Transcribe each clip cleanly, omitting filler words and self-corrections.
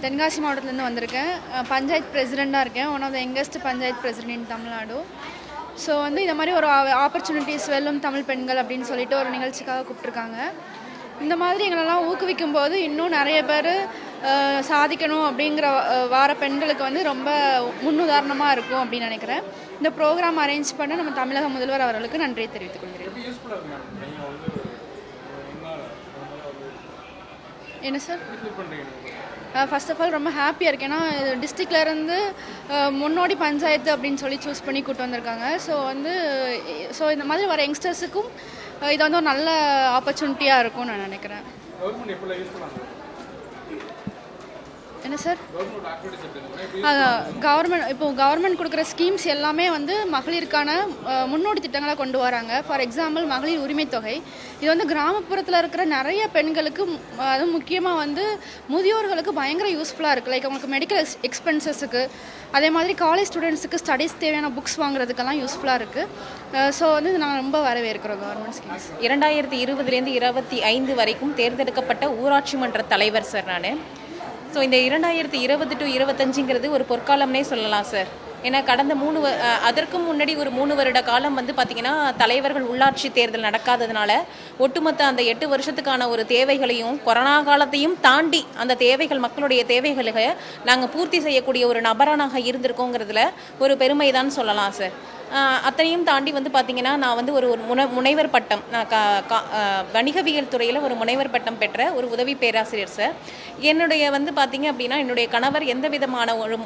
தென்காசி மாவட்டத்துலேருந்து வந்திருக்கேன். பஞ்சாயத்து பிரசிடெண்ட்டாக இருக்கேன். One of the youngest panchayat president in Tamil Nadu. So இந்த மாதிரி ஒரு ஆப்பர்ச்சுனிட்டிஸ் வெல்லும் தமிழ் பெண்கள் அப்படின்னு சொல்லிட்டு ஒரு நிகழ்ச்சிக்காக கூப்பிட்ருக்காங்க. இந்த மாதிரி எங்களெல்லாம் ஊக்குவிக்கும் போது இன்னும் நிறைய பேர் சாதிக்கணும் அப்படிங்கிற வார பெண்களுக்கு ரொம்ப முன்னுதாரணமாக இருக்கும் அப்படின்னு நினைக்கிறேன். இந்த ப்ரோக்ராம் அரேஞ்ச் பண்ண நம்ம தமிழக முதல்வர் அவர்களுக்கு நன்றியை தெரிவித்துக் கொள்கிறேன். என்ன சார்? ஃபர்ஸ்ட் ஆஃப் ஆல் ரொம்ப ஹாப்பியாக இருக்கேன். ஏன்னா டிஸ்ட்ரிக்ட்லேருந்து முன்னோடி பஞ்சாயத்து அப்படின்னு சொல்லி சூஸ் பண்ணி கூப்பிட்டு வந்திருக்காங்க. ஸோ இந்த மாதிரி வர யங்ஸ்டர்ஸுக்கும் இது ஒரு நல்ல ஆப்பர்ச்சுனிட்டியாக இருக்கும்னு நான் நினைக்கிறேன். என்ன சார்? கவர்மெண்ட் கொடுக்குற ஸ்கீம்ஸ் எல்லாமே மகளிருக்கான முன்னோடி திட்டங்களாக கொண்டு வராங்க. ஃபார் எக்ஸாம்பிள் மகளிர் உரிமை தொகை. இது கிராமப்புறத்தில் இருக்கிற நிறைய பெண்களுக்கு, அதுவும் முக்கியமாக முதியோர்களுக்கு பயங்கர யூஸ்ஃபுல்லாக இருக்குது. லைக் அவங்களுக்கு மெடிக்கல் எக்ஸ்பென்சஸுக்கு, அதே மாதிரி காலேஜ் ஸ்டூடெண்ட்ஸுக்கு ஸ்டடீஸ் தேவையான புக்ஸ் வாங்குறதுக்கெல்லாம் யூஸ்ஃபுல்லாக இருக்குது. ஸோ நாங்கள் ரொம்ப வரவேற்கிறோம் கவர்மெண்ட் ஸ்கீம்ஸ். 2020 25 வரைக்கும் தேர்ந்தெடுக்கப்பட்ட ஊராட்சி மன்ற தலைவர் சார் நான். ஸோ இந்த 2020 to 25ங்கிறது ஒரு பொற்காலம்னே சொல்லலாம் சார். ஏன்னா கடந்த அதற்கும் முன்னாடி ஒரு 3 வருட காலம் பார்த்திங்கன்னா தலைவர்கள் உள்ளாட்சி தேர்தல் நடக்காததுனால ஒட்டுமொத்த அந்த 8 வருஷத்துக்கான ஒரு தேவைகளையும் கொரோனா காலத்தையும் தாண்டி அந்த தேவைகள், மக்களுடைய தேவைகளை நாங்கள் பூர்த்தி செய்யக்கூடிய ஒரு நபரானாக இருந்திருக்கோங்கிறதுல ஒரு பெருமை தான் சொல்லலாம் சார். அத்தனையும் தாண்டி பார்த்திங்கன்னா நான் ஒரு முனைவர் பட்டம், நான் வணிகவியல் துறையில் ஒரு முனைவர் பட்டம் பெற்ற ஒரு உதவி பேராசிரியர் சார். என்னுடைய பார்த்திங்க அப்படின்னா என்னுடைய கணவர் எந்த விதமான ஒரு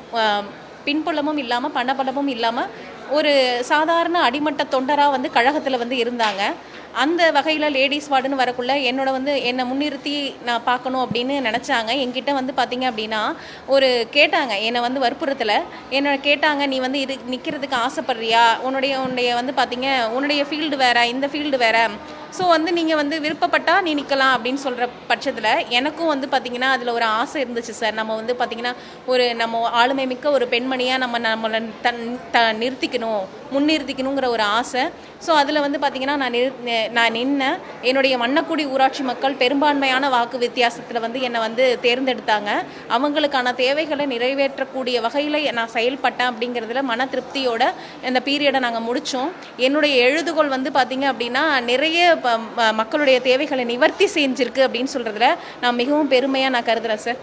பின்புலமும் இல்லாமல் பணபலமும் இல்லாமல் ஒரு சாதாரண அடிமட்ட தொண்டராக கழகத்தில் இருந்தாங்க. அந்த வகையில் லேடிஸ் வார்டுன்னு வரக்குள்ள என்னை முன்னிறுத்தி நான் பார்க்கணும் அப்படின்னு நினச்சாங்க. என்கிட்ட பார்த்திங்க அப்படின்னா கேட்டாங்க, என்னை வற்புறுத்தலை, என்னை கேட்டாங்க, நீ நிற்கிறதுக்கு ஆசைப்படுறியா, உன்னுடைய பார்த்திங்க உன்னுடைய ஃபீல்டு வேறு, இந்த ஃபீல்டு வேறு, ஸோ நீங்கள் விருப்பப்பட்டால் நீ நிற்கலாம் அப்படின்னு சொல்கிற பட்சத்தில் எனக்கும் பார்த்திங்கன்னா அதில் ஒரு ஆசை இருந்துச்சு சார். நம்ம பார்த்திங்கன்னா நம்ம ஆளுமை மிக்க ஒரு பெண்மணியாக நம்மளை முன்னிறுத்திக்கணுங்கிற ஒரு ஆசை. ஸோ அதில் பார்த்திங்கன்னா நான் நின்னேன். என்னுடைய மன்னக்குடி ஊராட்சி மக்கள் பெரும்பான்மையான வாக்கு வித்தியாசத்தில் என்னை தேர்ந்தெடுத்தாங்க. அவங்களுக்கான தேவைகளை நிறைவேற்றக்கூடிய வகையில் நான் செயல்பட்டேன். அப்படிங்கிறதுல மன திருப்தியோட இந்த பீரியடை நாங்கள் முடித்தோம். என்னுடைய எழுதுகோள் பார்த்திங்க அப்படின்னா நிறைய மக்களுடைய தேவைகளை நிவர்த்தி செஞ்சிருக்கு அப்படின்னு சொல்கிறதுல நான் மிகவும் பெருமையாக நான் கருதுகிறேன் சார்.